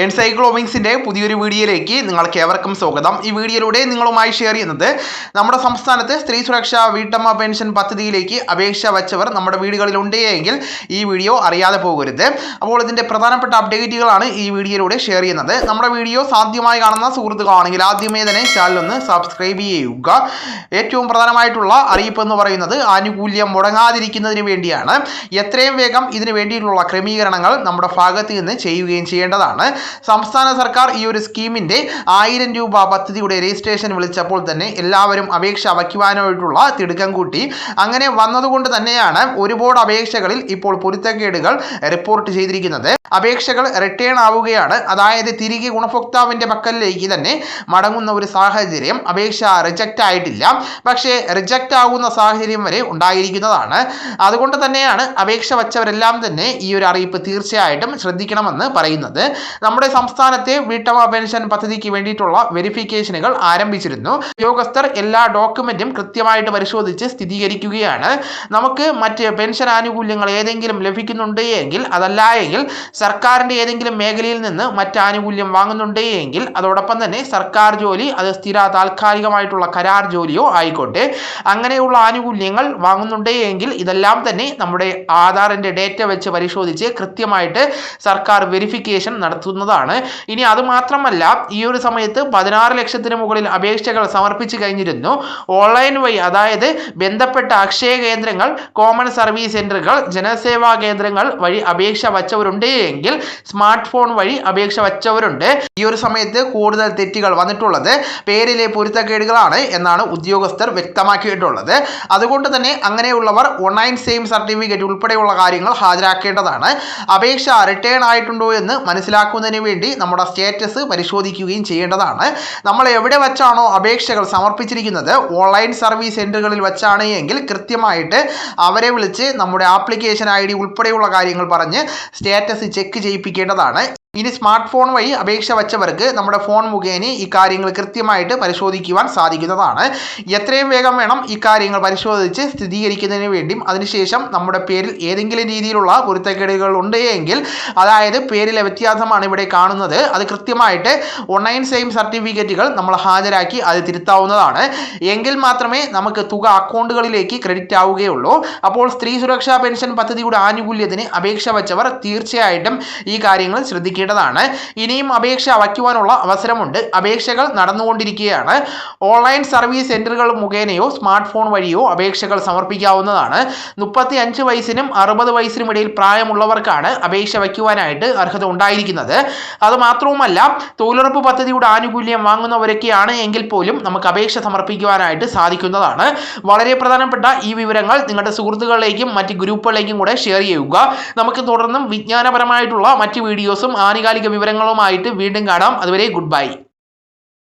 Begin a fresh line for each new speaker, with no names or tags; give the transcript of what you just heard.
എൻസൈക്ലോമിക്സിൻ്റെ പുതിയൊരു വീഡിയോയിലേക്ക് നിങ്ങൾക്ക് ഏവർക്കും സ്വാഗതം. ഈ വീഡിയോയിലൂടെ നിങ്ങളുമായി ഷെയർ ചെയ്യുന്നത് നമ്മുടെ സംസ്ഥാനത്ത് സ്ത്രീ സുരക്ഷാ വീട്ടമ്മ പെൻഷൻ പദ്ധതിയിലേക്ക് അപേക്ഷ വച്ചവർ നമ്മുടെ വീടുകളിലുണ്ട് എങ്കിൽ ഈ വീഡിയോ അറിയാതെ പോകരുത്. അപ്പോൾ ഇതിൻ്റെ പ്രധാനപ്പെട്ട അപ്ഡേറ്റുകളാണ് ഈ വീഡിയോയിലൂടെ ഷെയർ ചെയ്യുന്നത്. നമ്മുടെ വീഡിയോ സാധ്യമായി കാണുന്ന സുഹൃത്തുക്കളാണെങ്കിൽ ആദ്യമേ തന്നെ ചാനലൊന്ന് സബ്സ്ക്രൈബ് ചെയ്യുക. ഏറ്റവും പ്രധാനമായിട്ടുള്ള അറിയിപ്പ് എന്ന് പറയുന്നത് ആനുകൂല്യം മുടങ്ങാതിരിക്കുന്നതിന് വേണ്ടിയാണ്. എത്രയും വേഗം ഇതിന് വേണ്ടിയിട്ടുള്ള ക്രമീകരണങ്ങൾ നമ്മുടെ ഭാഗത്ത് നിന്ന് ചെയ്യുകയും ചെയ്യേണ്ടതാണ്. സംസ്ഥാന സർക്കാർ ഈ ഒരു സ്കീമിൻ്റെ 1000 രൂപ പദ്ധതിയുടെ രജിസ്ട്രേഷൻ വിളിച്ചപ്പോൾ തന്നെ എല്ലാവരും അപേക്ഷ വയ്ക്കുവാനായിട്ടുള്ള തിടുക്കം കൂട്ടി. അങ്ങനെ വന്നതുകൊണ്ട് തന്നെയാണ് ഒരുപാട് അപേക്ഷകളിൽ ഇപ്പോൾ പൊരുത്തക്കേടുകൾ റിപ്പോർട്ട് ചെയ്തിരിക്കുന്നത്. അപേക്ഷകൾ റിട്ടേൺ ആവുകയാണ്, അതായത് തിരികെ ഗുണഭോക്താവിൻ്റെ പക്കലിലേക്ക് തന്നെ മടങ്ങുന്ന ഒരു സാഹചര്യം. അപേക്ഷ റിജക്റ്റ് ആയിട്ടില്ല, പക്ഷേ റിജക്റ്റ് ആകുന്ന സാഹചര്യം വരെ ഉണ്ടായിരിക്കുന്നതാണ്. അതുകൊണ്ട് തന്നെയാണ് അപേക്ഷ വച്ചവരെല്ലാം തന്നെ ഈ ഒരു അറിയിപ്പ് തീർച്ചയായിട്ടും ശ്രദ്ധിക്കണമെന്ന് പറയുന്നത്. നമ്മുടെ സംസ്ഥാനത്തെ വീട്ടമ്മ പെൻഷൻ പദ്ധതിക്ക് വേണ്ടിയിട്ടുള്ള വെരിഫിക്കേഷനുകൾ ആരംഭിച്ചിരുന്നു. ഉദ്യോഗസ്ഥർ എല്ലാ ഡോക്യുമെന്റും കൃത്യമായിട്ട് പരിശോധിച്ച് സ്ഥിരീകരിക്കുകയാണ്. നമുക്ക് മറ്റ് പെൻഷൻ ആനുകൂല്യങ്ങൾ ഏതെങ്കിലും ലഭിക്കുന്നുണ്ട് എങ്കിൽ, അതല്ല എങ്കിൽ സർക്കാരിൻ്റെ ഏതെങ്കിലും മേഖലയിൽ നിന്ന് മറ്റ് ആനുകൂല്യം വാങ്ങുന്നുണ്ട് എങ്കിൽ, അതോടൊപ്പം തന്നെ സർക്കാർ ജോലി, അത് സ്ഥിര താൽക്കാലികമായിട്ടുള്ള കരാർ ജോലിയോ ആയിക്കോട്ടെ, അങ്ങനെയുള്ള ആനുകൂല്യങ്ങൾ വാങ്ങുന്നുണ്ട് എങ്കിൽ ഇതെല്ലാം തന്നെ നമ്മുടെ ആധാറിൻ്റെ ഡേറ്റ വെച്ച് പരിശോധിച്ച് കൃത്യമായിട്ട് സർക്കാർ വെരിഫിക്കേഷൻ നടത്തുന്നതാണ്. ഇനി അതുമാത്രമല്ല, ഈ ഒരു സമയത്ത് 16 ലക്ഷത്തിന് മുകളിൽ അപേക്ഷകൾ സമർപ്പിച്ചു കഴിഞ്ഞിരുന്നു. ഓൺലൈൻ വഴി, അതായത് ബന്ധപ്പെട്ട അക്ഷയ കേന്ദ്രങ്ങൾ, കോമൺ സർവീസ് സെന്ററുകൾ, ജനസേവാ കേന്ദ്രങ്ങൾ വഴി അപേക്ഷ വച്ചവരുണ്ട് എങ്കിൽ സ്മാർട്ട് ഫോൺ വഴി അപേക്ഷ വച്ചവരുണ്ട്. ഈ ഒരു സമയത്ത് കൂടുതൽ തെറ്റുകൾ വന്നിട്ടുള്ളത് പേരിലെ പൊരുത്തക്കേടുകളാണ് എന്നാണ് ഉദ്യോഗസ്ഥർ വ്യക്തമാക്കിയിട്ടുള്ളത്. അതുകൊണ്ട് തന്നെ അങ്ങനെയുള്ളവർ ഓൺലൈൻ സെയിം സർട്ടിഫിക്കറ്റ് ഉൾപ്പെടെയുള്ള കാര്യങ്ങൾ ഹാജരാക്കേണ്ടതാണ്. അപേക്ഷ റിട്ടേൺ ആയിട്ടുണ്ടോ എന്ന് മനസ്സിലാക്കുന്നതിന് വേണ്ടി നമ്മുടെ സ്റ്റേറ്റസ് പരിശോധിക്കുകയും ചെയ്യേണ്ടതാണ്. നമ്മൾ എവിടെ വച്ചാണോ അപേക്ഷകൾ സമർപ്പിച്ചിരിക്കുന്നത്, ഓൺലൈൻ സർവീസ് സെന്ററുകളിൽ വച്ചാണ് എങ്കിൽ കൃത്യമായിട്ട് അവരെ വിളിച്ച് നമ്മുടെ ആപ്ലിക്കേഷൻ ID ഉൾപ്പെടെയുള്ള കാര്യങ്ങൾ പറഞ്ഞ് സ്റ്റേറ്റസ് ചെക്ക് ചെയ്യിപ്പിക്കേണ്ടതാണ്. ഇനി സ്മാർട്ട് ഫോൺ വഴി അപേക്ഷ വച്ചവർക്ക് നമ്മുടെ ഫോൺ മുഖേന ഈ കാര്യങ്ങൾ കൃത്യമായിട്ട് പരിശോധിക്കുവാൻ സാധിക്കുന്നതാണ്. എത്രയും വേഗം വേണം ഈ കാര്യങ്ങൾ പരിശോധിച്ച് സ്ഥിരീകരിക്കുന്നതിന് വേണ്ടിയും. അതിനുശേഷം നമ്മുടെ പേരിൽ ഏതെങ്കിലും രീതിയിലുള്ള പൊരുത്തക്കേടുകൾ ഉണ്ട് എങ്കിൽ, അതായത് പേരിലെ വ്യത്യാസമാണ് ഇവിടെ കാണുന്നത്, അത് കൃത്യമായിട്ട് ഓൺലൈൻ സെയിം സർട്ടിഫിക്കറ്റുകൾ നമ്മൾ ഹാജരാക്കി അത് തിരുത്താവുന്നതാണ്. എങ്കിൽ മാത്രമേ നമുക്ക് തുക അക്കൗണ്ടുകളിലേക്ക് ക്രെഡിറ്റ് ആവുകയുള്ളൂ. അപ്പോൾ സ്ത്രീ സുരക്ഷാ പെൻഷൻ പദ്ധതിയുടെ ആനുകൂല്യത്തിന് അപേക്ഷ വച്ചവർ തീർച്ചയായിട്ടും ഈ കാര്യങ്ങൾ ശ്രദ്ധിക്കേണ്ടതാണ്. ഇനിയും അപേക്ഷ വയ്ക്കുവാനുള്ള അവസരമുണ്ട്. അപേക്ഷകൾ നടന്നുകൊണ്ടിരിക്കുകയാണ്. ഓൺലൈൻ സർവീസ് സെന്ററുകൾ മുഖേനയോ സ്മാർട്ട് ഫോൺ വഴിയോ അപേക്ഷകൾ സമർപ്പിക്കാവുന്നതാണ്. 35 വയസ്സിനും 60 വയസ്സിനും ഇടയിൽ പ്രായമുള്ളവർക്കാണ് അപേക്ഷ വയ്ക്കുവാനായിട്ട് അർഹത ഉണ്ടായിരിക്കുന്നത്. അതുമാത്രവുമല്ല, തൊഴിലുറപ്പ് പദ്ധതിയുടെ ആനുകൂല്യം വാങ്ങുന്നവരൊക്കെയാണ് എങ്കിൽ പോലും നമുക്ക് അപേക്ഷ സമർപ്പിക്കുവാനായിട്ട് സാധിക്കുന്നതാണ്. വളരെ പ്രധാനപ്പെട്ട ഈ വിവരങ്ങൾ നിങ്ങളുടെ സുഹൃത്തുക്കളിലേക്കും മറ്റ് ഗ്രൂപ്പുകളിലേക്കും കൂടെ ഷെയർ ചെയ്യുക. നമുക്ക് തുടർന്നും വിജ്ഞാനപരമായിട്ടുള്ള മറ്റ് വീഡിയോസും ആനുകാലിക വിവരങ്ങളുമായിട്ട് വീണ്ടും കാണാം. അതുവരെ ഗുഡ് ബൈ.